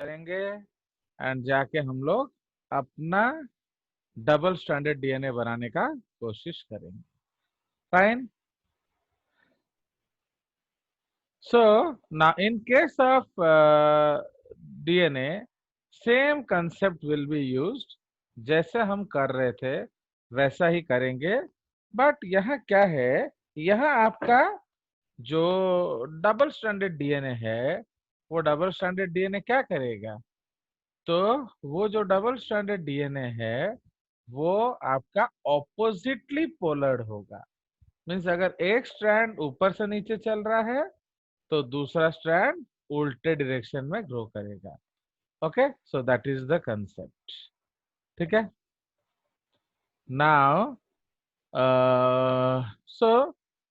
करेंगे एंड जाके हम लोग अपना डबल स्ट्रैंडेड डीएनए बनाने का कोशिश करेंगे। Fine. So now in case of DNA, same concept will be used. जैसे हम कर रहे थे वैसा ही करेंगे, बट यहाँ क्या है, यहाँ आपका जो डबल स्ट्रैंडेड डीएनए है वो डबल स्ट्रैंडेड डीएनए क्या करेगा, तो वो जो डबल स्ट्रैंडेड डीएनए है वो आपका ऑपोजिटली पोलर्ड होगा। मीन्स अगर एक स्ट्रैंड ऊपर से नीचे चल रहा है तो दूसरा स्ट्रैंड उल्टे डायरेक्शन में ग्रो करेगा। Okay, so that is the concept. ठीक है। Now so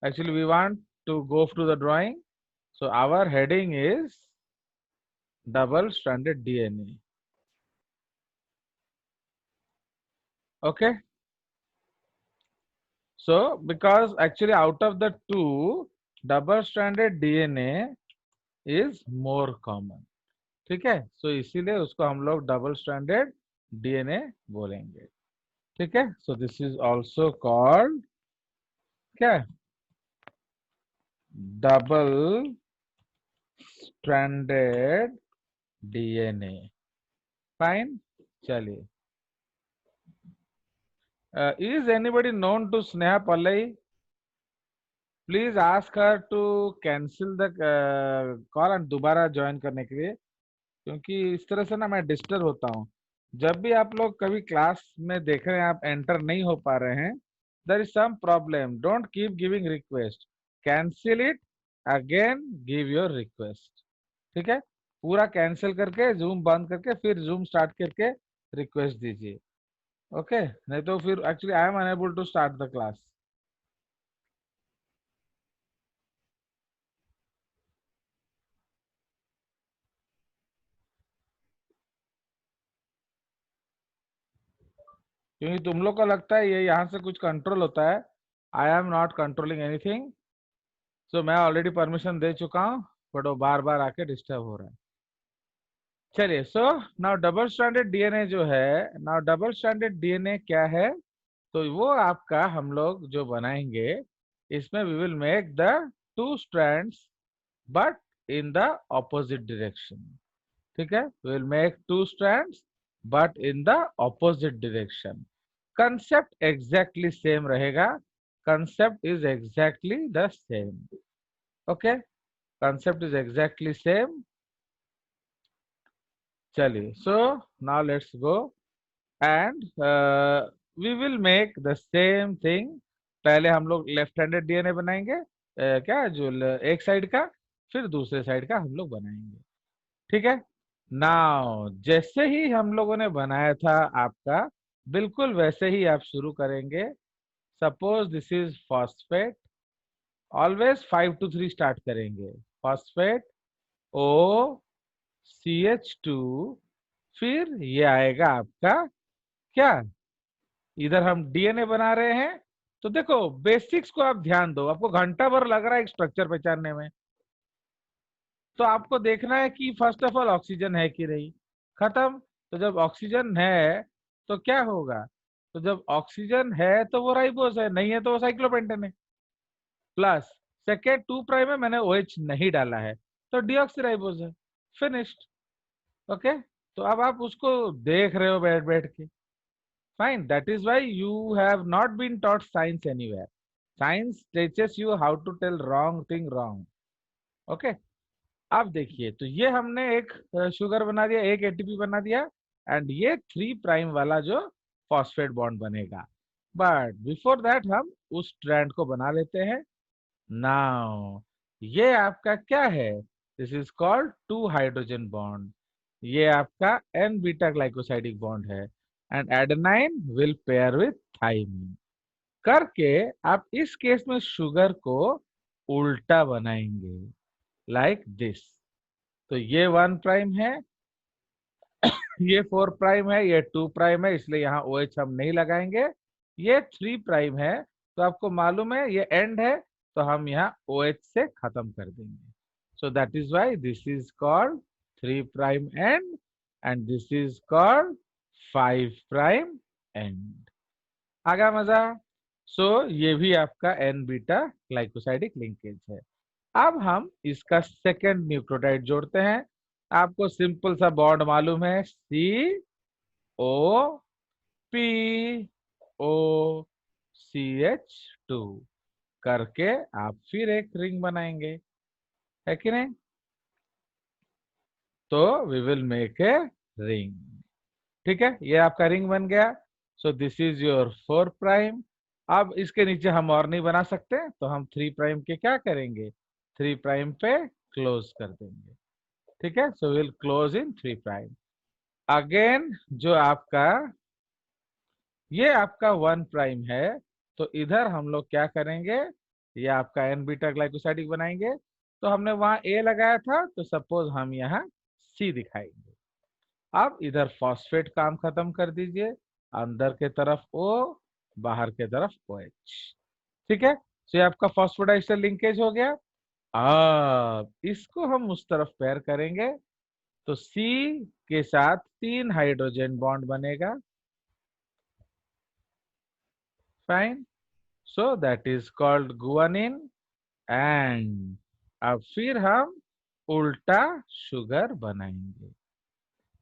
actually we want to go through the drawing. So our heading is double stranded DNA. Okay, so because actually out of the two, double stranded DNA is more common। ठीक है, सो इसीलिए उसको हम लोग double stranded DNA बोलेंगे। ठीक है, so this is also called क्या, डबल स्ट्रैंडेड डीएनए। फाइन। चलिए, is anybody known to Sneha Pillai? Please ask her to cancel the call and दोबारा ज्वाइन करने के लिए, क्योंकि इस तरह से ना मैं डिस्टर्ब होता हूँ। जब भी आप लोग कभी क्लास में देख रहे हैं आप एंटर नहीं हो पा रहे हैं, there is some problem, don't keep giving request, cancel it, again give your request. ठीक है, पूरा कैंसिल करके जूम बंद करके फिर जूम स्टार्ट करके रिक्वेस्ट दीजिए। ओके, नहीं तो फिर actually I am unable to start the class. क्योंकि तुम लोग को लगता है ये यहाँ से कुछ कंट्रोल होता है। I am not controlling anything. So मैं ऑलरेडी परमिशन दे चुका हूँ, बट वो बार बार आके डिस्टर्ब हो रहा है। चलिए, so now double stranded DNA जो है, नाउ डबल स्ट्रैंडेड डीएनए क्या है, तो वो आपका हम लोग जो बनाएंगे इसमें we will make the two strands but in the opposite direction. ठीक है, we will make two strands but in the opposite direction. Concept exactly same रहेगा, concept is exactly the same. Okay, concept is exactly same। चलिए, so now let's go and we will make the same thing। पहले हम लोग left handed DNA बनाएंगे, क्या जो एक side का, फिर दूसरे साइड का हम लोग बनाएंगे। ठीक है, नाउ जैसे ही हम लोगों ने बनाया था आपका, बिल्कुल वैसे ही आप शुरू करेंगे। Suppose this is phosphate, always 5 to 3 start करेंगे। फॉस्फेट, ओ CH2, फिर ये आएगा आपका क्या, इधर हम डीएनए बना रहे हैं। तो देखो बेसिक्स को आप ध्यान दो, आपको घंटा भर लग रहा है एक स्ट्रक्चर पहचानने में, तो आपको देखना है कि फर्स्ट ऑफ ऑल ऑक्सीजन है कि नहीं। खत्म। तो जब ऑक्सीजन है तो क्या होगा, तो जब ऑक्सीजन है तो वो राइबोस है, नहीं है तो वो साइक्लोपेंटेन है। प्लस सेकेंड 2' में मैंने OH नहीं डाला है तो डीऑक्सीराइबोस है। फिनिश्ड। ओके, तो अब आप उसको देख रहे हो बैठ बैठ के। Fine, that is why you have not been taught science anywhere. Science teaches you how to tell wrong thing wrong. Okay, अब देखिए, तो ये हमने एक शुगर बना दिया, एक एटीपी बना दिया, एंड ये 3' वाला जो फॉस्फेट बॉन्ड बनेगा। बट बिफोर दैट हम उस स्ट्रैंड को बना लेते हैं। नाउ ये आपका क्या है, this is called 2 hydrogen bond. ये आपका एन बीटा ग्लाइकोसाइडिक बॉन्ड है, and adenine will pair with thymine करके आप इस केस में शुगर को उल्टा बनाएंगे, लाइक दिस। तो ये 1' है, ये 4' है, ये 2' है, इसलिए यहाँ OH हम नहीं लगाएंगे। ये 3' है, तो आपको मालूम है ये एंड है, तो हम यहाँ OH से खत्म कर देंगे। सो that is why this is called 3 prime end and this is called 5 prime end. आगा मजा। सो ये भी आपका एन बीटा ग्लाइकोसाइडिक लिंकेज है। अब हम इसका सेकंड न्यूक्लियोटाइड जोड़ते हैं। आपको सिंपल सा बॉन्ड मालूम है, C O P O C H two करके आप फिर एक रिंग बनाएंगे, है कि नहीं? तो we will make a ring. ठीक है, ये आपका रिंग बन गया। So this is your 4 prime. अब इसके नीचे हम और नहीं बना सकते तो हम 3 प्राइम के क्या करेंगे, 3 प्राइम पे क्लोज कर देंगे। ठीक है, so will close in 3 prime. Again जो आपका ये आपका 1 प्राइम है, तो इधर हम लोग क्या करेंगे, ये आपका एन बीटा ग्लाइकोसाइडिक बनाएंगे। तो हमने वहां ए लगाया था, तो सपोज हम यहाँ सी दिखाएंगे। अब इधर फॉस्फेट काम खत्म कर दीजिए, अंदर के तरफ ओ, बाहर के तरफ ओ एच। ठीक है, तो ये आपका फॉस्फोडाइस्टर लिंकेज हो गया। अब इसको हम उस तरफ पेयर करेंगे, तो सी के साथ 3 हाइड्रोजन बॉन्ड बनेगा। Fine, so that is called guanine. And अब फिर हम उल्टा शुगर बनाएंगे।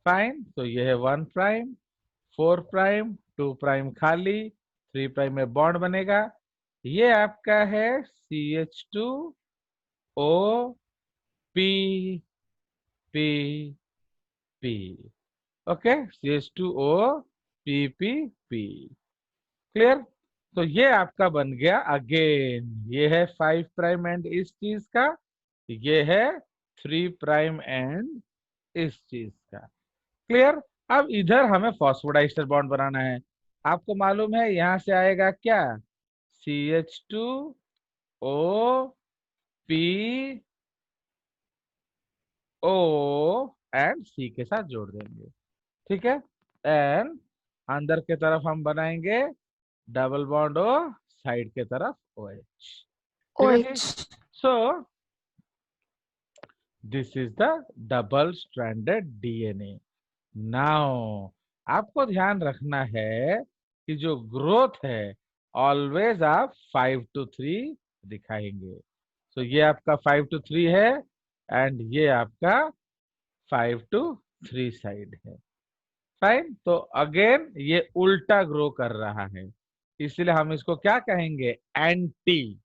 फाइन, तो ये है 1 प्राइम, 4 प्राइम, 2 प्राइम खाली, 3 प्राइम में बॉन्ड बनेगा। ये आपका है CH2O P P। Okay, CH2O P clear. तो ये आपका बन गया। अगेन ये है 5 प्राइम एंड इस चीज का, ये है 3 प्राइम एंड इस चीज का। क्लियर। अब इधर हमें फॉस्फोडाइस्टर बॉन्ड बनाना है। आपको मालूम है यहां से आएगा क्या, CH2O P O and C के साथ जोड़ देंगे। ठीक है, एंड अंदर के तरफ हम बनाएंगे डबल बॉन्ड O, साइड के तरफ OH। ठीक है जी। OH। So this is the double stranded DNA. Now आपको ध्यान रखना है कि जो ग्रोथ है ऑलवेज आप 5 to 3 दिखाएंगे। तो ये आपका 5 to 3 है एंड ये आपका 5 to 3 साइड है। फाइन, तो अगेन ये उल्टा ग्रो कर रहा है, इसलिए हम इसको क्या कहेंगे, एंटी।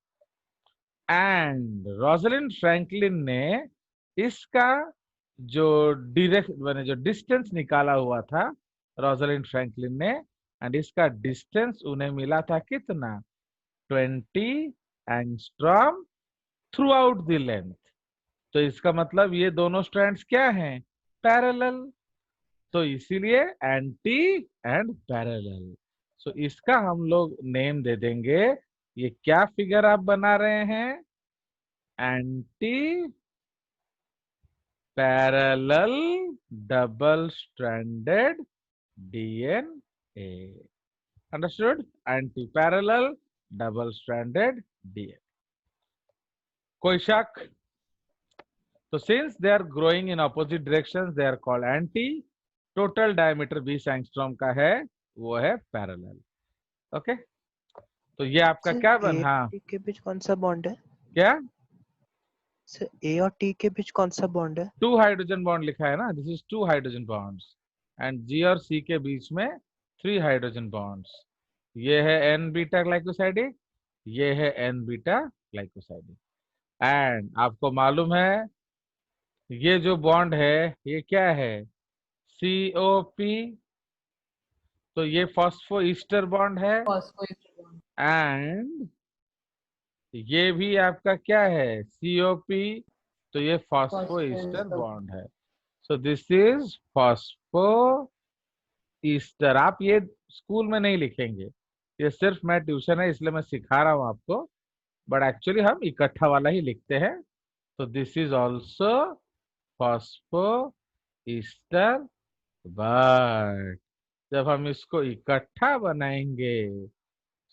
एंड रोजलिन फ्रैंकलिन ने इसका जो डायरेक्ट मैंने जो डिस्टेंस निकाला हुआ था, रोजलिन फ्रैंकलिन ने, एंड इसका डिस्टेंस उन्हें मिला था कितना, 20 angstrom through out the length. तो इसका मतलब ये दोनों स्ट्रैंड्स क्या हैं, पैरेलल। तो इसीलिए एंटी एंड पैरेलल। सो इसका हम लोग नेम दे देंगे, ये क्या फिगर आप बना रहे हैं, anti parallel double stranded DNA. Understood, anti parallel double stranded DNA. कोई शक? तो since they are growing in opposite directions they are called anti. Total diameter 20 angstrom का है, वो है पैरेलल। ओके, तो ये आपका सर क्या ए बन, हाँ और टी के बीच कौन सा बॉन्ड है? क्या, सर ए और टी के बीच कौन सा बॉन्ड है? 2 हाइड्रोजन बॉन्ड लिखा है ना, this is 2 hydrogen bonds. And G और सी के बीच में 3 हाइड्रोजन बॉन्ड्स। ये है एन बीटा ग्लाइकोसाइडिक, ये है एन बीटा ग्लाइकोसाइडिक। एंड आपको मालूम है ये जो बॉन्ड है ये क्या है, COP। तो ये फॉस्फो ईस्टर बॉन्ड है। फॉस्फोएस्टर एंड ये भी आपका क्या है, COP। तो ये फॉस्फो ईस्टर फॉस्फोएस्टर बॉन्ड है। So this is phospho Easter. आप ये स्कूल में नहीं लिखेंगे, ये सिर्फ मैं ट्यूशन है इसलिए मैं सिखा रहा हूं आपको, बट एक्चुअली हम इकट्ठा वाला ही लिखते हैं। तो this is also phospho Easter, but जब हम इसको इकट्ठा बनाएंगे,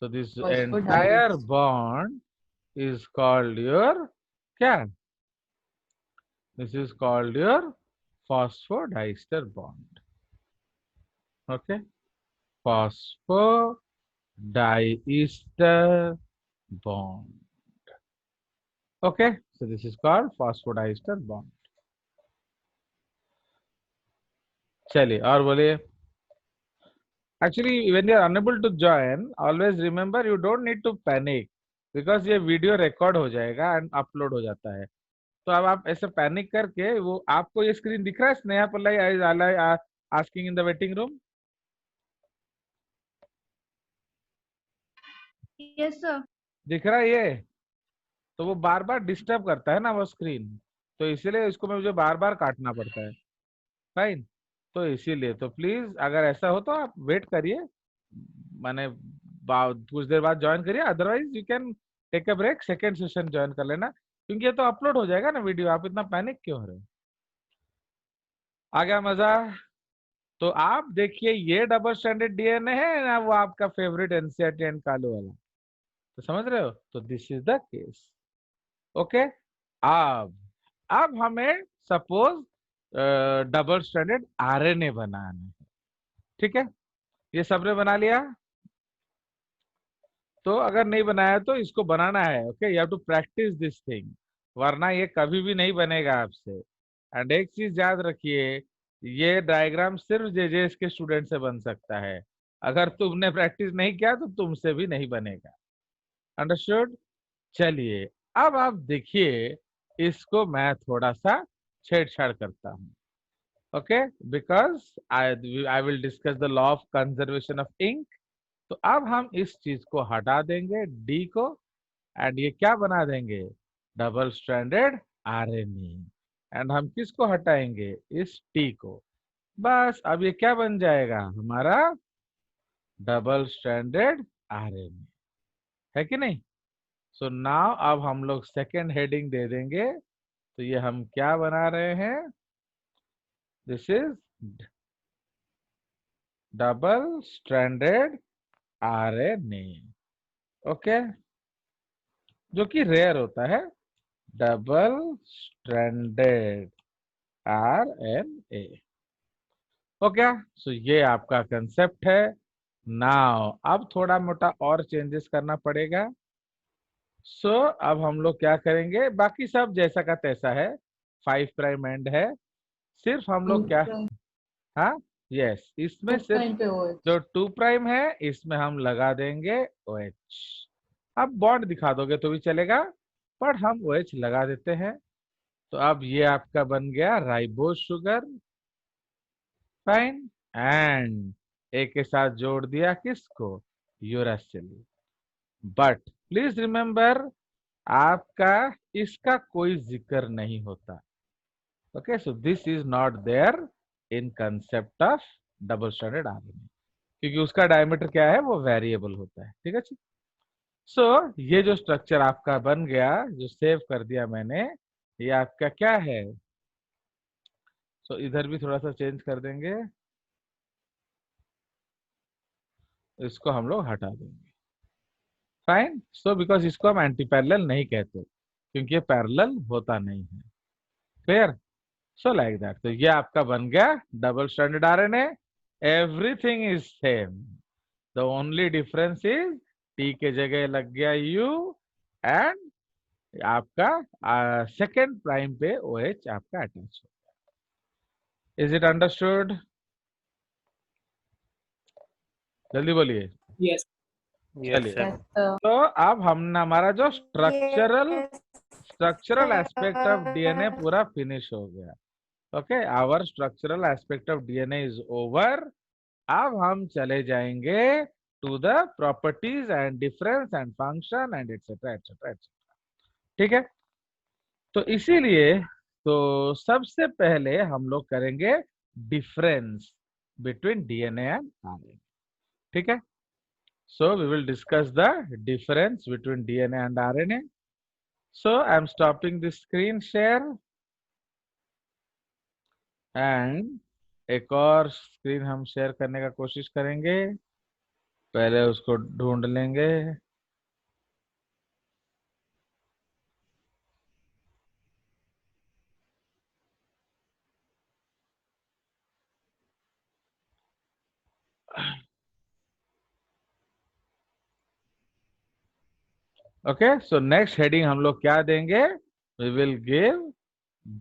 so this entire phosphodiester bond is called your क्या, this is called your phosphodiester bond. Okay, phosphodiester bond. Okay, so this is called phosphodiester bond. चलिए और बोलिए. Actually, when you are unable to join, always remember you don't need to panic because ये video record हो जाएगा and upload हो जाता है. तो अब आप ऐसे पैनिक करके वो आपको ये स्क्रीन दिख रहा है Sneha Pillai asking in the waiting room. Yes, sir. दिख रहा है ये. तो वो बार बार डिस्टर्ब करता है ना वो स्क्रीन. तो इसीलिए इसको मुझे बार बार काटना पड़ता है. फाइन. तो इसीलिए तो प्लीज अगर ऐसा हो तो आप वेट करिए. माने कुछ देर बाद ज्वाइन करिए. Otherwise you can take a break. Second session join कर लेना क्योंकि ये तो अपलोड हो जाएगा ना वीडियो. आप इतना पैनिक क्यों हो रहे हो. आ गया मजा. तो आप देखिए ये डबल स्टैंडर्ड डीएनए है ना वो आपका फेवरेट एनसीईआरटी एंड कालू वाला. तो समझ रहे हो. तो this is the case. Okay. अब हमें सपोज डबल स्टैंडर्ड आरएनए बनाना है. ठीक है. ये सबने बना लिया. तो अगर नहीं बनाया तो इसको बनाना है. Okay, you have to practice this thing वरना ये कभी भी नहीं बनेगा आपसे. एंड एक चीज याद रखिए ये डायग्राम सिर्फ जेजेएस के स्टूडेंट से बन सकता है. अगर तुमने प्रैक्टिस नहीं किया तो तुमसे भी नहीं बनेगा. अंडरस्टूड. चलिए अब आप देखिए इसको मैं थोड़ा सा छेड़छाड़ करता हूँ. Okay, because I will discuss the law of conservation of ink. तो अब हम इस चीज को हटा देंगे डी को एंड ये क्या बना देंगे डबल स्ट्रैंडेड आरएनए. एंड हम किसको हटाएंगे इस टी को. बस अब ये क्या बन जाएगा हमारा डबल स्ट्रैंडेड आरएनए. है कि नहीं. सो नाउ अब हम लोग सेकेंड हेडिंग दे देंगे. तो ये हम क्या बना रहे हैं. This is double stranded RNA. Okay, जो कि रेयर होता है. Double stranded RNA. ओके, सो ये आपका कंसेप्ट है. नाउ अब थोड़ा मोटा और चेंजेस करना पड़ेगा. सो अब हम लोग क्या करेंगे बाकी सब जैसा का तैसा है. 5 प्राइम एंड है. सिर्फ हम लोग क्या. हाँ यस, इसमें सिर्फ जो 2 प्राइम है इसमें हम लगा देंगे OH. अब बॉन्ड दिखा दोगे तो भी चलेगा पर हम OH लगा देते हैं. तो अब ये आपका बन गया राइबोज शुगर. फाइन. एंड ए के साथ जोड़ दिया किसको यूरासिल. बट प्लीज रिमेम्बर आपका इसका कोई जिक्र नहीं होता. Okay, so this is not there in concept of double stranded RNA क्योंकि उसका डायमीटर क्या है वो वेरिएबल होता है. ठीक है जी. सो ये जो स्ट्रक्चर आपका बन गया जो सेव कर दिया मैंने ये आपका क्या है. सो इधर भी थोड़ा सा चेंज कर देंगे. इसको हम लोग हटा देंगे. फाइन. सो बिकॉज इसको हम एंटी पैरेलल नहीं कहते क्योंकि ये पैरेलल होता नहीं है. क्लियर. So like that. तो ये आपका बन गया double stranded RNA. Everything is same. The only difference is T के जगह लग गया यू एंड आपका सेकेंड प्राइम पे OH आपका अटैच हो गया. Is it understood. जल्दी बोलिए. Yes. चलिए. तो अब हमने हमारा जो स्ट्रक्चरल एस्पेक्ट ऑफ डीएनए पूरा फिनिश हो गया. Okay, our structural aspect of DNA is over. अब हम चले जाएंगे to the properties and difference and function and etcetera etcetera etcetera. ठीक है. तो इसीलिए तो सबसे पहले हम लोग करेंगे difference between DNA and RNA. ठीक है. So we will discuss the difference between DNA and RNA. So I am stopping the screen share and एक और स्क्रीन हम शेयर करने का कोशिश करेंगे. पहले उसको ढूंढ लेंगे. ओके, सो नेक्स्ट हेडिंग हम लोग क्या देंगे? We will give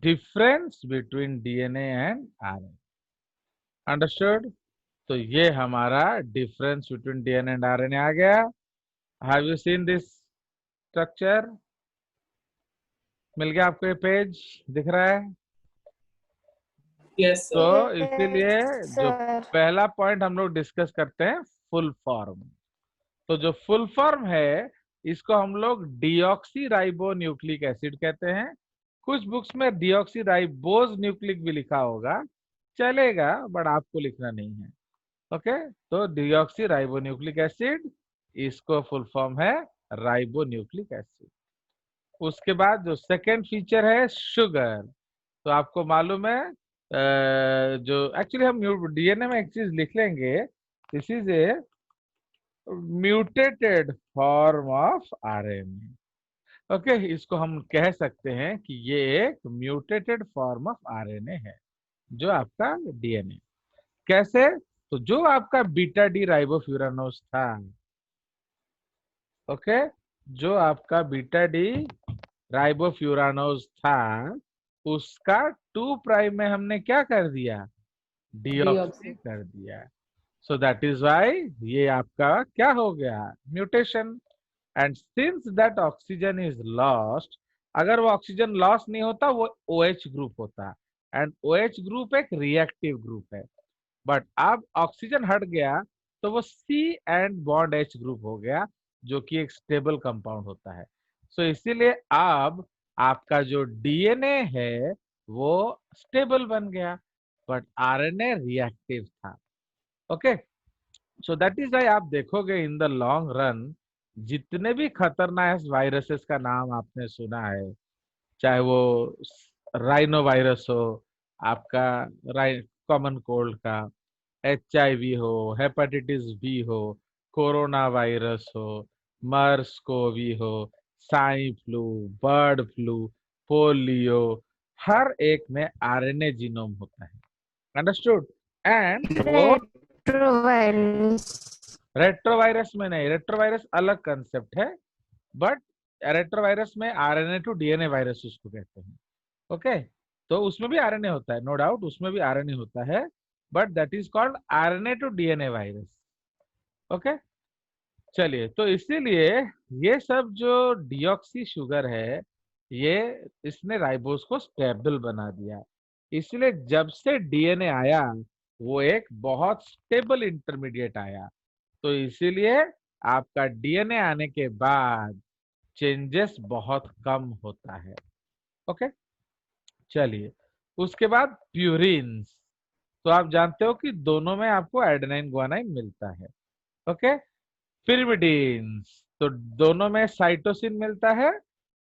difference between DNA and RNA. Understood? तो ये हमारा difference between DNA and RNA आ गया। Have you seen this structure? मिल गया आपको? ये पेज दिख रहा है? Yes, तो sir. इसीलिए जो पहला पॉइंट हम लोग डिस्कस करते हैं, फुल फॉर्म। तो जो फुल फॉर्म है इसको हम लोग डीऑक्सी राइबो न्यूक्लिक एसिड कहते हैं। कुछ बुक्स में डीऑक्सी राइबोज न्यूक्लिक भी लिखा होगा, चलेगा, बट आपको लिखना नहीं है। ओके, तो डीऑक्सी राइबो न्यूक्लिक एसिड, इसको फुल फॉर्म है राइबो न्यूक्लिक एसिड। उसके बाद जो सेकेंड फीचर है शुगर। तो आपको मालूम है जो एक्चुअली हम डीएनए में एक चीज लिख लेंगे, this is a mutated form of RNA. Okay, इसको हम कह सकते हैं कि ये एक म्यूटेटेड फॉर्म ऑफ आरएनए है जो आपका डीएनए। कैसे? तो जो आपका बीटा डी राइबोफ्यूरानोस था, ओके, जो आपका बीटा डी राइबोफ्यूरानोस था, उसका 2 प्राइम में हमने क्या कर दिया? Deoxy Deoxy. कर दिया। सो दैट इज वाई ये आपका क्या हो गया? Mutation. And since that oxygen is lost, अगर वो ऑक्सीजन लॉस नहीं होता वो OH ग्रुप होता, एंड OH ग्रुप एक रिएक्टिव ग्रुप है। बट अब ऑक्सीजन हट गया तो वो C and bond H group हो गया, जो कि एक स्टेबल कंपाउंड होता है। सो इसीलिए अब आपका जो डीएनए है वो स्टेबल बन गया, बट आरएनए रिएक्टिव था। Okay, so that is why आप देखोगे इन द लॉन्ग रन जितने भी खतरनाक वायरसेस का नाम आपने सुना है, चाहे वो राइनो वायरस हो, आपका कॉमन कोल्ड का, HIV हो, हेपेटाइटिस बी हो, कोरोना वायरस हो, मर्स कोवी हो, swine flu, bird flu, polio, हर एक में आरएनए जीनोम होता है। अंडरस्टूड? एंड वो रेट्रोवायरस। रेट्रोवायरस में नहीं, रेट्रोवायरस अलग कंसेप्ट है, बट रेट्रोवायरस में आरएनए टू डीएनए वायरस उसको कहते हैं। ओके, तो उसमें भी आरएनए होता है, नो डाउट, उसमें भी आरएनए होता है, but that is called RNA to DNA virus. Okay, चलिए, तो इसीलिए ये सब जो डीऑक्सी शुगर है, ये इसने राइबोस को स्टेबल बना दिया। इसलिए जब से डीएनए आया वो एक बहुत स्टेबल इंटरमीडिएट आया। तो इसीलिए आपका डीएनए आने के बाद चेंजेस बहुत कम होता है। ओके, चलिए, उसके बाद प्यूरिन्स। तो आप जानते हो कि दोनों में आपको एडेनाइन ग्वानाइन मिलता है। ओके, पिरिमिडीन्स, तो दोनों में साइटोसिन मिलता है,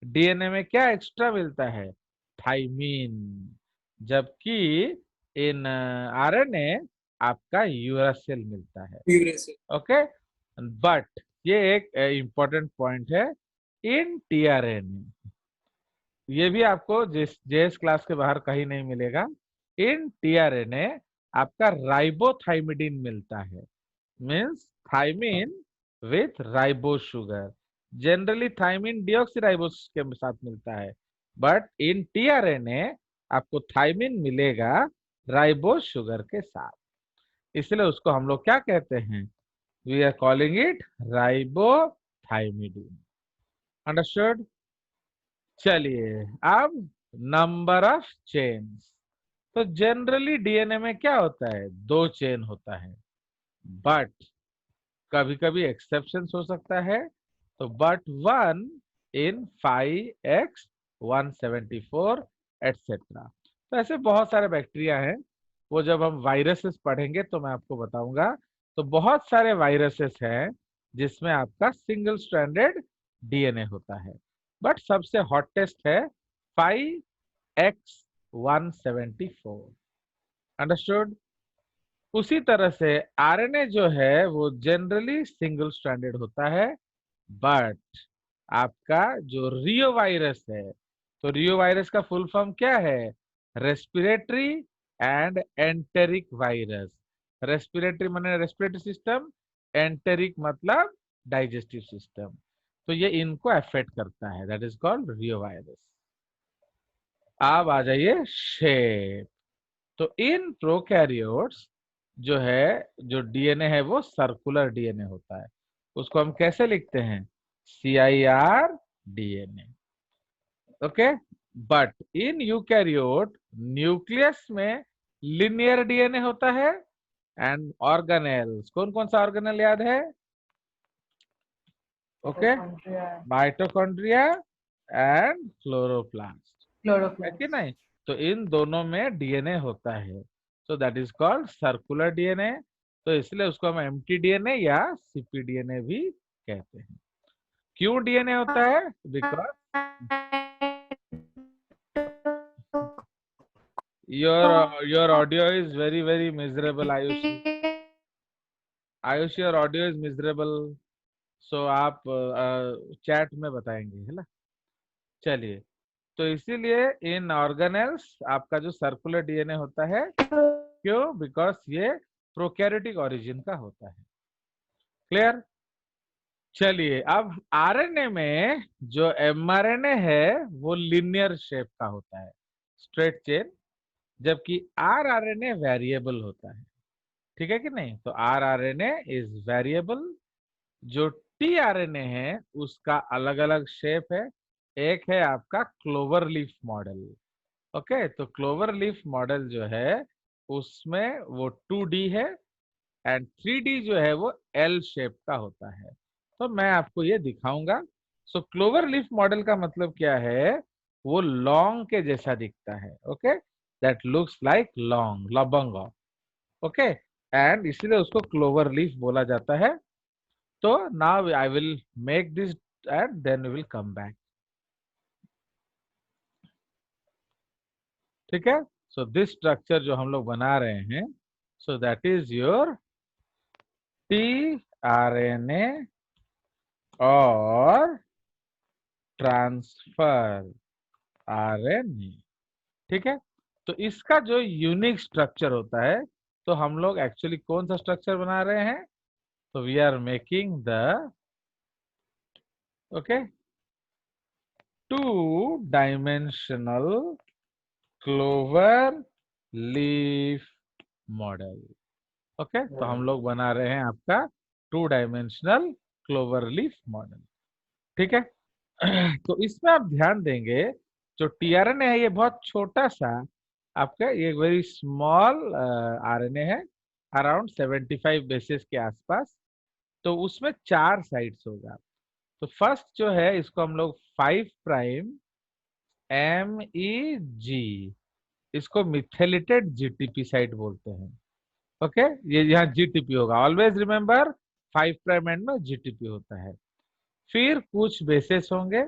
डीएनए में क्या एक्स्ट्रा मिलता है? थाइमीन। जबकि इन आरएनए आपका यूरासिल मिलता है। Uracil. ओके, बट ये एक इंपॉर्टेंट पॉइंट है, इन टीआरएनए, ये भी आपको जेएस क्लास के बाहर कहीं नहीं मिलेगा। इन टीआरएनए आपका राइबोथाइमिडीन मिलता है, means thymine with ribose sugar. Generally thymine deoxyribose के साथ मिलता है, बट इन टीआरएनए आपको थाइमिन मिलेगा राइबोस शुगर के साथ। इसलिए उसको हम लोग क्या कहते हैं? We are calling it ribothymidine. Understood? चलिए, अब नंबर ऑफ चेन्स। तो जनरली डीएनए में क्या होता है? 2 चेन होता है, बट कभी कभी एक्सेप्शंस हो सकता है, तो बट 1 इन 5x174 एटसेट्रा। तो ऐसे बहुत सारे बैक्टीरिया हैं, वो जब हम वायरसेस पढ़ेंगे तो मैं आपको बताऊंगा। तो बहुत सारे वायरसेस हैं जिसमें आपका सिंगल स्ट्रैंडेड डीएनए होता है, बट सबसे हॉटेस्ट है 5x174। अंडरस्टूड? उसी तरह से आरएनए जो है वो जनरली सिंगल स्ट्रैंडेड होता है, बट आपका जो रियो वायरस है, तो रियो वायरस का फुल फॉर्म क्या है? Respiratory and enteric virus. Respiratory माने रेस्पिरेटरी सिस्टम, एंटेरिक मतलब डाइजेस्टिव सिस्टम। तो ये इनको अफेक्ट करता है, दैट इज कॉल्ड रियोवायरस। अब आ जाइए शेप। तो इन प्रोकैरियोट्स जो है, जो डीएनए है वो सर्कुलर डीएनए होता है। उसको हम कैसे लिखते हैं? CIR DNA. Okay, but in eukaryote nucleus में लिनियर डीएनए होता है। एंड ऑर्गेनेल्स, कौन कौन सा ऑर्गेनल याद है? Okay, Mitochondria, mitochondria and chloroplast, है कि chloroplast. नहीं? तो इन दोनों में डीएनए होता है, so that is called circular DNA. तो इसलिए उसको हम एम्प्टी डीएनए या CPDNA भी कहते हैं। क्यों डीएनए होता है? Because your audio is very very miserable Ayushi. Ayushi, your audio is miserable. So आप चैट में बताएंगे, है ना? चलिए, तो इसीलिए इन ऑर्गेनेल्स आपका जो सर्कुलर डीएनए होता है, क्यों? बिकॉज ये प्रोकैरियोटिक ओरिजिन का होता है। क्लियर? चलिए, अब आरएनए में जो mRNA है वो लिनियर शेप का होता है, स्ट्रेट चेन, जबकि rRNA वेरिएबल होता है। ठीक है कि नहीं? तो rRNA इज वेरिएबल। जो tRNA है उसका अलग अलग शेप है। एक है आपका क्लोवर लीफ मॉडल। ओके, तो क्लोवर लीफ मॉडल जो है उसमें वो 2D है, एंड 3D जो है वो L शेप का होता है। तो मैं आपको ये दिखाऊंगा। सो क्लोवर लीफ मॉडल का मतलब क्या है? वो लौंग के जैसा दिखता है। ओके, दैट लुक्स लाइक लौंग, लबंग। ओके, एंड इसलिए उसको क्लोवर लीफ बोला जाता है। तो now I will make this and then we will come back. ठीक है? सो दिस स्ट्रक्चर जो हम लोग बना रहे हैं, सो दैट इज योर tRNA और ट्रांसफर RNA। ठीक है? तो इसका जो यूनिक स्ट्रक्चर होता है, तो हम लोग एक्चुअली कौन सा स्ट्रक्चर बना रहे हैं? तो we are making the okay 2-dimensional clover leaf model. Okay, तो हम लोग बना रहे हैं आपका 2-dimensional क्लोवर लीफ मॉडल। ठीक है? तो इसमें आप ध्यान देंगे, जो tRNA है ये बहुत छोटा सा आपका, ये वेरी स्मॉल RNA है, अराउंड 75 बेसेस के आसपास। तो उसमें 4 साइड्स होगा। तो फर्स्ट जो है इसको हम लोग 5 प्राइम MEG, इसको मिथेलेटेड GTP साइट बोलते हैं। ओके, ये यहाँ GTP होगा, ऑलवेज रिमेम्बर 5 प्राइम एंड में GTP होता है। फिर कुछ बेसेस होंगे।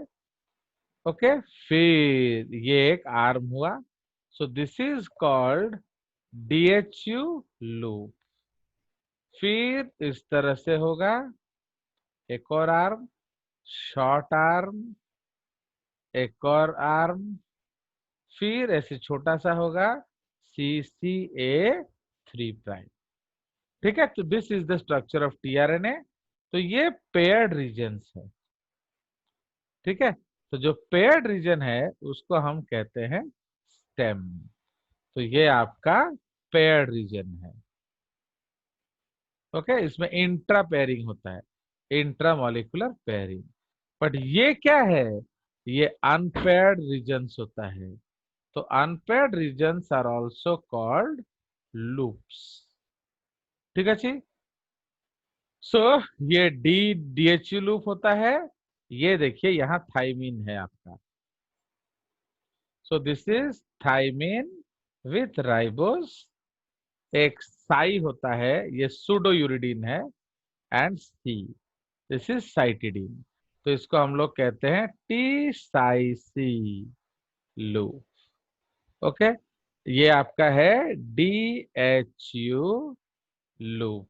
ओके, फिर ये एक आर्म हुआ, सो this is called DHU loop. फिर इस तरह से होगा एक और आर्म, शॉर्ट आर्म, एक और आर्म, फिर ऐसे छोटा सा होगा CCA3 प्राइम। ठीक है? तो this is the structure of tRNA। तो ये पेयर्ड रीजन्स है। ठीक है? तो जो पेयर्ड रीजन है उसको हम कहते हैं स्टेम। तो ये आपका पेयर्ड रीजन है। ओके, इसमें इंट्रा पेयरिंग होता है, इंट्रा मॉलिक्यूलर पेयरिंग। बट ये क्या है? ये अनपेयर्ड रीजन्स होता है। तो unpaired regions are also called loops. ठीक है जी? सो ये DHU लूप होता है। ये देखिए यहाँ थाइमिन है आपका। So this is thymine with ribose. एक साई होता है, ये सूडो यूरिडीन है, and C, this is cytidine. तो इसको हम लोग कहते हैं T psi C loop. Okay, ये आपका है DHU लूप।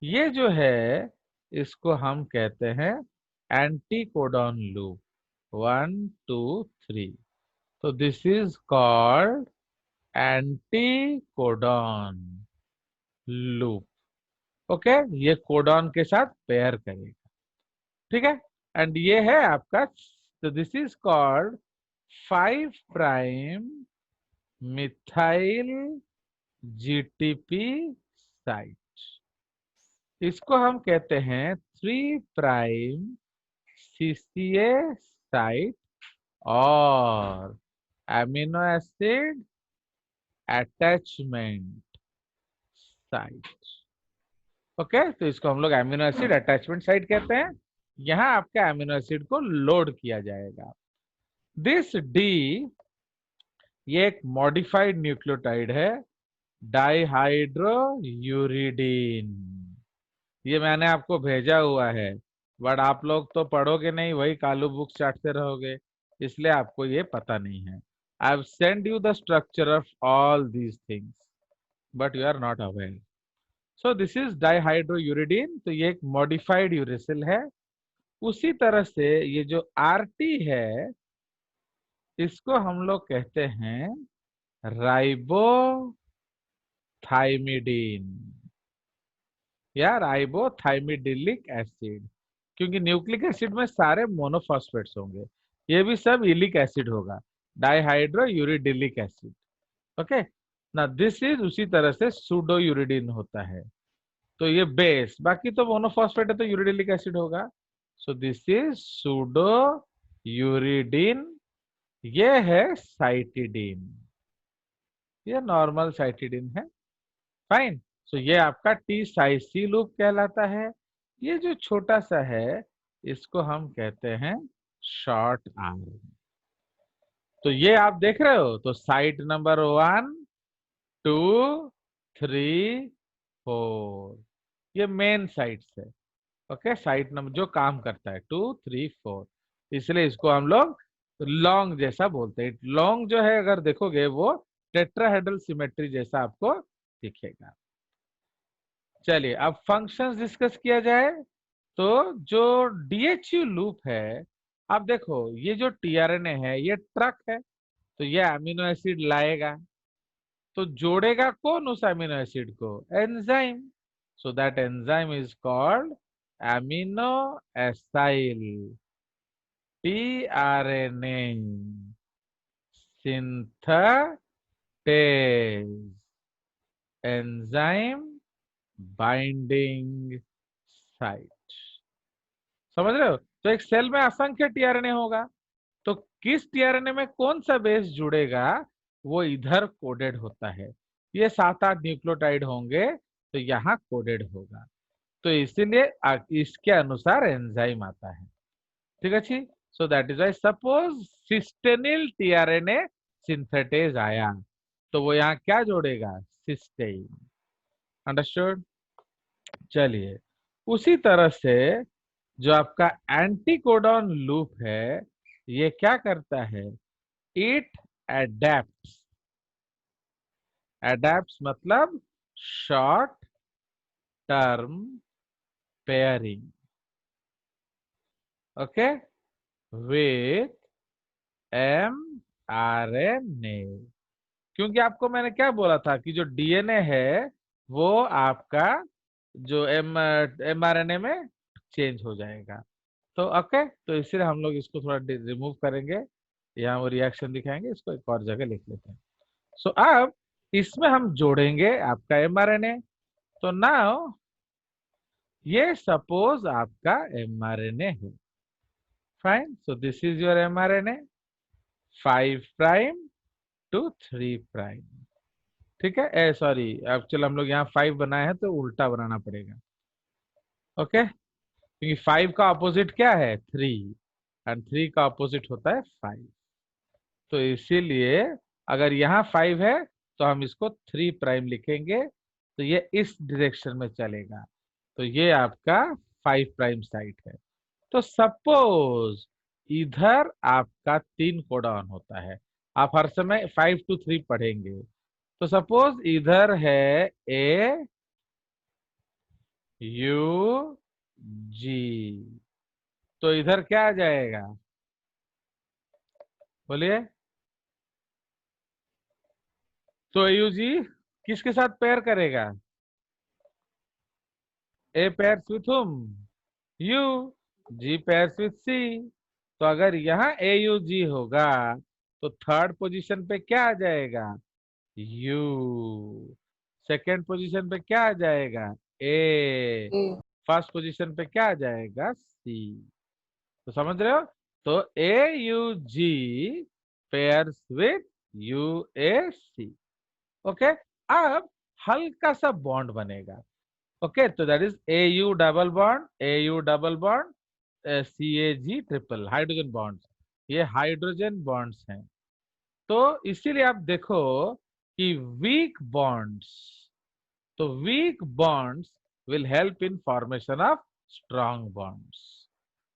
ये जो है इसको हम कहते हैं एंटी कोडॉन लूप 1 2 3। तो this is called anti codon loop. Okay, ये कोडॉन के साथ पेयर करेगा। ठीक है? एंड ये है आपका, तो this is called 5 prime methyl GTP site. इसको हम कहते हैं 3 प्राइम सीसीए साइट और amino acid attachment site. Okay, तो इसको हम लोग एमिनो एसिड अटैचमेंट साइट कहते हैं। यहाँ आपके एमिनो एसिड को लोड किया जाएगा। दिस डी, ये एक मॉडिफाइड न्यूक्लियोटाइड है, डाइहाइड्रो यूरिडीन। ये मैंने आपको भेजा हुआ है, बट आप लोग तो पढ़ोगे नहीं, वही कालू बुक चाटते रहोगे, इसलिए आपको ये पता नहीं है। I have send you the structure of all these things, but you are not aware. So this is dihydrouridine, तो ये एक मॉडिफाइड यूरेसिल है। उसी तरह से ये जो आरटी है, इसको हम लोग कहते हैं राइबोथाइमिडीन या राइबोथाइमिडिलिक एसिड, क्योंकि न्यूक्लिक एसिड में सारे मोनोफॉस्फेट्स होंगे, ये भी सब इलिक एसिड होगा, डाइहाइड्रोयूरिडिलिक एसिड। ओके ना, दिस इज उसी तरह से सूडोयूरिडीन होता है, तो ये बेस, बाकी तो मोनोफॉस्फेट है तो यूरिडिलिक एसिड होगा। सो दिस इज सूडो यूरिडीन, ये है साइटिडीन, ये नॉर्मल साइटिडीन है। फाइन। सो ये आपका टी साइसी लूप कहलाता है। ये जो छोटा सा है, इसको हम कहते हैं शॉर्ट आर्म। तो ये आप देख रहे हो, तो साइट नंबर 1 2 3 4, ये मेन साइट्स है। ओके, साइट नंबर जो काम करता है 2 3 4, इसलिए इसको हम लोग लॉन्ग जैसा बोलते हैं। लॉन्ग जो है अगर देखोगे वो टेट्राहेड्रल सिमेट्री जैसा आपको दिखेगा। चलिए अब फंक्शंस डिस्कस किया जाए। तो जो डीएचयू लूप है, आप देखो ये जो टीआरएनए है ये ट्रक है, तो ये अमीनो एसिड लाएगा, तो जोड़ेगा कौन उस अमीनो एसिड को? Enzyme. So that enzyme is called amino acyl tRNA synthetase enzyme binding site. समझ रहे हो? तो एक सेल में असंख्य टीआरएनए होगा, तो किस टीआरएनए में कौन सा बेस जुड़ेगा वो इधर कोडेड होता है। ये 7-8 न्यूक्लियोटाइड होंगे तो यहाँ कोडेड होगा, तो इसीलिए इसके अनुसार एंजाइम आता है। ठीक है जी। So that is why suppose cysteinyl tRNA synthetase आया, तो वो यहाँ क्या जोड़ेगा? सिस्टेइन। अंडरस्टूड? चलिए, उसी तरह से जो आपका एंटीकोडॉन लूप है, ये क्या करता है? इट एडेप्ट्स। एडेप्ट्स मतलब short term pairing, okay, with mRNA। क्योंकि आपको मैंने क्या बोला था कि जो डीएनए है वो आपका जो mRNA में चेंज हो जाएगा, तो ओके, तो इसलिए हम लोग इसको थोड़ा रिमूव करेंगे, यहाँ वो रिएक्शन दिखाएंगे, इसको एक और जगह लिख लेते हैं। सो अब इसमें हम जोड़ेंगे आपका mRNA। तो नाउ ये सपोज आपका mRNA है। Fine. So this is your mRNA 5 prime to 3 prime. ठीक है, ए सॉरी, एक्चुअली हम लोग यहाँ 5 बनाए हैं तो उल्टा बनाना पड़ेगा। ओके, क्योंकि 5 का अपोजिट क्या है? 3, एंड 3 का अपोजिट होता है 5, तो इसीलिए अगर यहाँ 5 है तो हम इसको 3 प्राइम लिखेंगे, तो ये इस डायरेक्शन में चलेगा, तो ये आपका 5 प्राइम साइट है। तो सपोज इधर आपका 3 कोडॉन होता है, आप हर समय 5 to 3 पढ़ेंगे, तो सपोज इधर है ए यू जी, तो इधर क्या आ जाएगा? बोलिए। तो यू जी किसके साथ पेयर करेगा? A pair with whom? You. G pairs with C। तो अगर यहाँ AUG होगा तो थर्ड पोजीशन पे क्या आ जाएगा? U। सेकेंड पोजीशन पे क्या आ जाएगा? A। A, फर्स्ट पोजीशन पे क्या आ जाएगा? C। तो समझ रहे हो? तो AUG pairs with UAC। Okay, अब हल्का सा बॉन्ड बनेगा। ओके, तो that is AU double bond, AU double bond, CAG triple, hydrogen bonds. ये हाइड्रोजन बॉन्ड्स हैं। तो इसीलिए आप देखो कि वीक बॉन्ड्स, तो weak bonds will help in formation of strong bonds.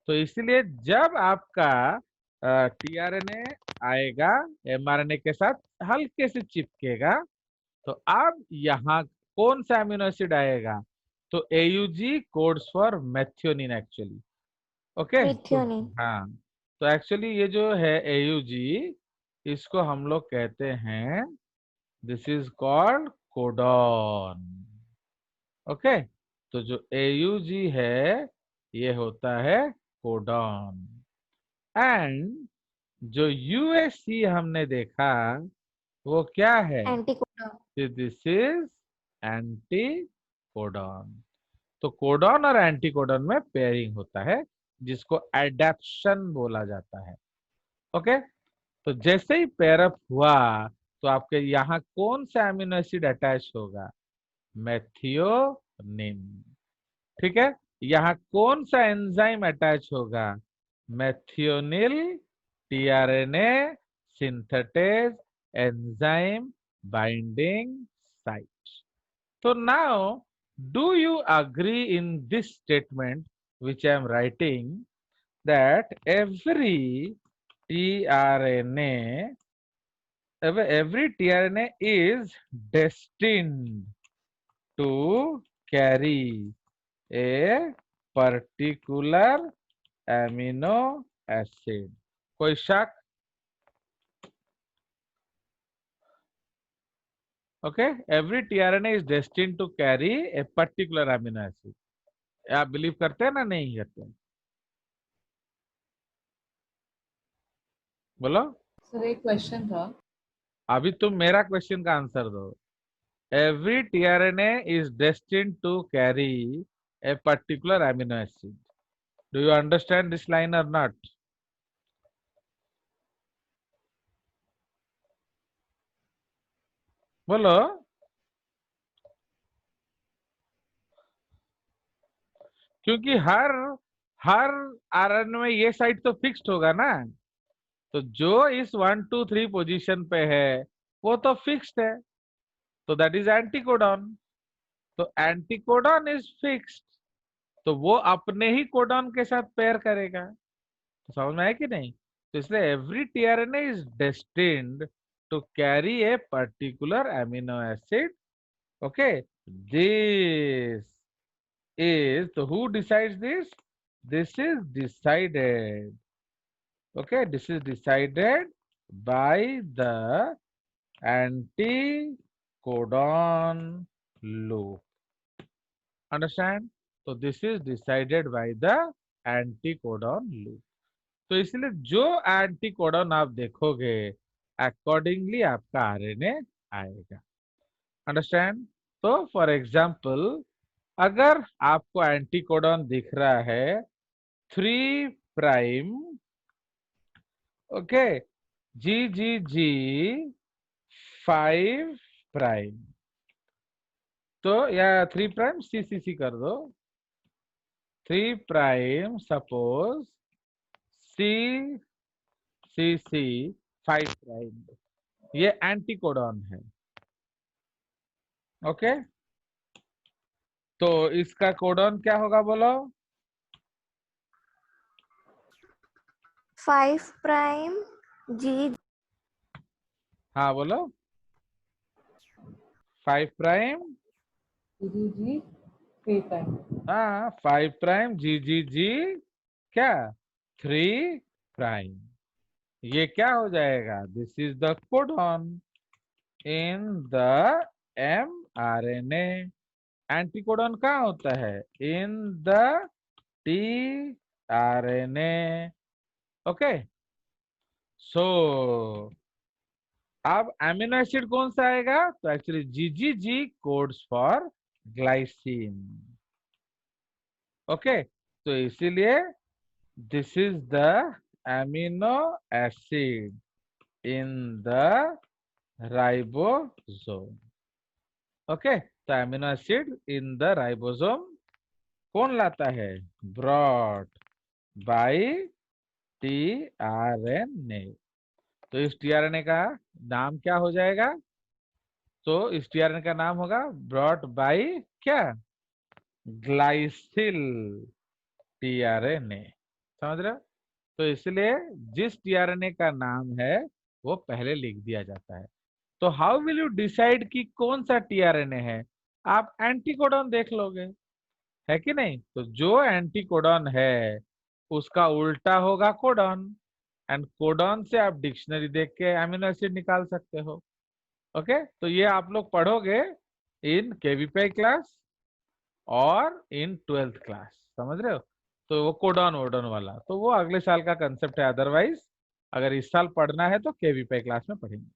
तो इसीलिए जब आपका टीआरएनए आएगा एमआरएनए के साथ हल्के से चिपकेगा, तो अब यहाँ कौन सा अमीनो एसिड आएगा? तो AUG codes for methionine actually. Okay, Methionine. हाँ। तो एक्चुअली ये जो है AUG, इसको हम लोग कहते हैं, this is called codon. Okay, तो जो AUG है ये होता है कोडॉन। एंड जो UAC हमने देखा वो क्या है? Anticodon. This is anti codon. तो कोडॉन और एंटी कोडॉन में पेयरिंग होता है जिसको एडेप्शन बोला जाता है। ओके, तो जैसे ही पेयरअप हुआ तो आपके यहाँ कौन सा अमीनो एसिड अटैच होगा? मेथियोनिन। ठीक है, यहाँ कौन सा एंजाइम अटैच होगा? Methionyl tRNA synthetase enzyme binding site. So now, do you agree in this statement which I am writing, that every tRNA, every tRNA is destined to carry a particular amino acid? कोई शक? Okay, every tRNA is destined to carry a particular amino acid. आप believe करते हैं ना, नहीं करते? बोलो। Sir एक क्वेश्चन था। अभी तुम मेरा क्वेश्चन का आंसर दो। Every tRNA is destined to carry a particular amino acid. Do you understand this line और नॉट? बोलो। क्योंकि हर हर आरएनए में ये साइड तो फिक्स्ड होगा ना। तो जो इस 1 2 3 पोजीशन पे है वो तो फिक्स्ड है, तो दैट इज एंटीकोडॉन। तो एंटीकोडॉन इज फिक्स्ड, तो वो अपने ही कोडॉन के साथ पेयर करेगा। तो समझ में आया कि नहीं? तो इसलिए every tRNA is destined to carry a particular amino acid. Okay, this is, so who decides this? This is decided. Okay, this is decided by the anticodon loop. Understand? So this is decided by the anticodon loop. तो इसलिए जो anticodon आप देखोगे accordingly आपका RNA आएगा। Understand? तो for example, अगर आपको एंटीकोडॉन दिख रहा है 3 प्राइम, ओके, GGG 5 प्राइम, तो या 3 प्राइम CCC कर दो, 3 प्राइम सपोज CCC 5 प्राइम, ये एंटीकोडॉन है। ओके, तो इसका कोडॉन क्या होगा बोलो? 5 prime G. हाँ बोलो। 5 प्राइम, जी 3 टाइम। हाँ 5 प्राइम GGG क्या 3 प्राइम। ये क्या हो जाएगा? This is the codon in the mRNA। Anticodon कहाँ होता है? In the RNA. Okay, so अब अमीनो एसिड कौन सा आएगा? तो actually GGG codes for glycine. Okay, तो इसीलिए this is the amino acid in the ribosome. Okay, तो amino acid in the ribosome कौन लाता है? Brought by tRNA. तो इस टीआरएनए का नाम क्या हो जाएगा? तो इस टीआरएनए का नाम होगा ब्रॉट बाय क्या? ग्लाइसिल टीआरएनए. समझ रहे हो? तो इसलिए जिस टीआरएनए का नाम है वो पहले लिख दिया जाता है. तो हाउ विल यू डिसाइड कि कौन सा टीआरएनए है? आप एंटीकोडॉन देख लोगे, है कि नहीं? तो जो एंटीकोडॉन है उसका उल्टा होगा कोडॉन, एंड कोडॉन से आप डिक्शनरी देख के अमीनो एसिड निकाल सकते हो. ओके, तो ये आप लोग पढ़ोगे इन केवीपीआई क्लास और इन 12th क्लास. समझ रहे हो? तो वो कोडॉन वोडॉन वाला तो वो अगले साल का कंसेप्ट है. अदरवाइज अगर इस साल पढ़ना है तो केवीपीआई क्लास में पढ़ेंगे.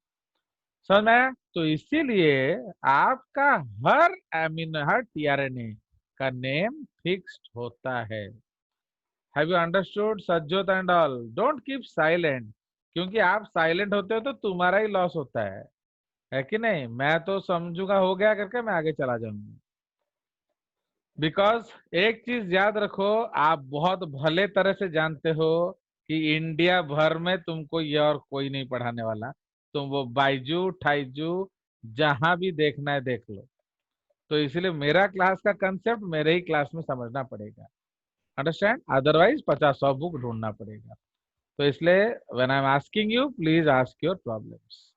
समझ में आया? तो इसीलिए आपका हर टीआरएनए का नेम फिक्स्ड होता है. Have you understood Sajjot and all? Don't keep silent, क्योंकि आप साइलेंट होते हो तो तुम्हारा ही लॉस होता है कि नहीं? मैं तो समझूंगा हो गया करके मैं आगे चला जाऊंगा. बिकॉज एक चीज याद रखो, आप बहुत भले तरह से जानते हो कि इंडिया भर में तुमको ये और कोई नहीं पढ़ाने वाला. तुम वो बाइजू ठाइजू जहां भी देखना है देख लो. तो इसलिए मेरा क्लास का कंसेप्ट मेरे ही क्लास में समझना पड़ेगा. अंडरस्टैंड? अदरवाइज 50-100 बुक ढूंढना पड़ेगा. तो इसलिए when I am asking you, please ask your problems.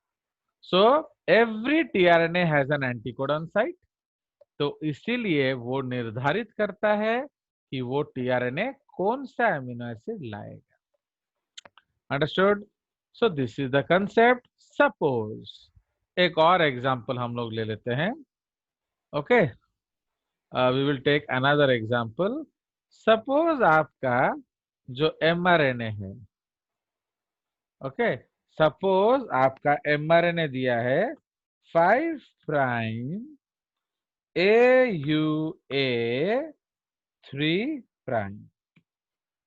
So every tRNA has an anticodon site. तो इसीलिए वो निर्धारित करता है कि वो टीआरएनए कौन सा अमीनो एसिड लाएगा. Understood? So this is the concept. Suppose एक और एग्जांपल हम लोग ले लेते हैं. Okay, we will take another example. Suppose आपका जो एमआरएनए है, ओके, सपोज आपका एमआरएनए दिया है 5 प्राइम AUA 3 प्राइम.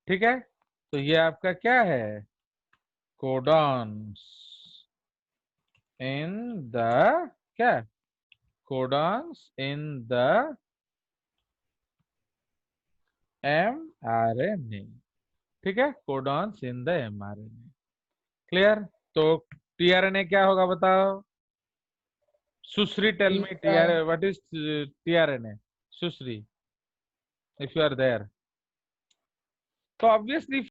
ठीक है, तो ये आपका क्या है? कोडॉन्स इन द क्या? Codons in the mRNA. ठीक है, codons in the mRNA. Clear? तो टीआरएनए क्या होगा बताओ? Sushri, tell me tRNA, what is tRNA? Sushri, if you are there. तो obviously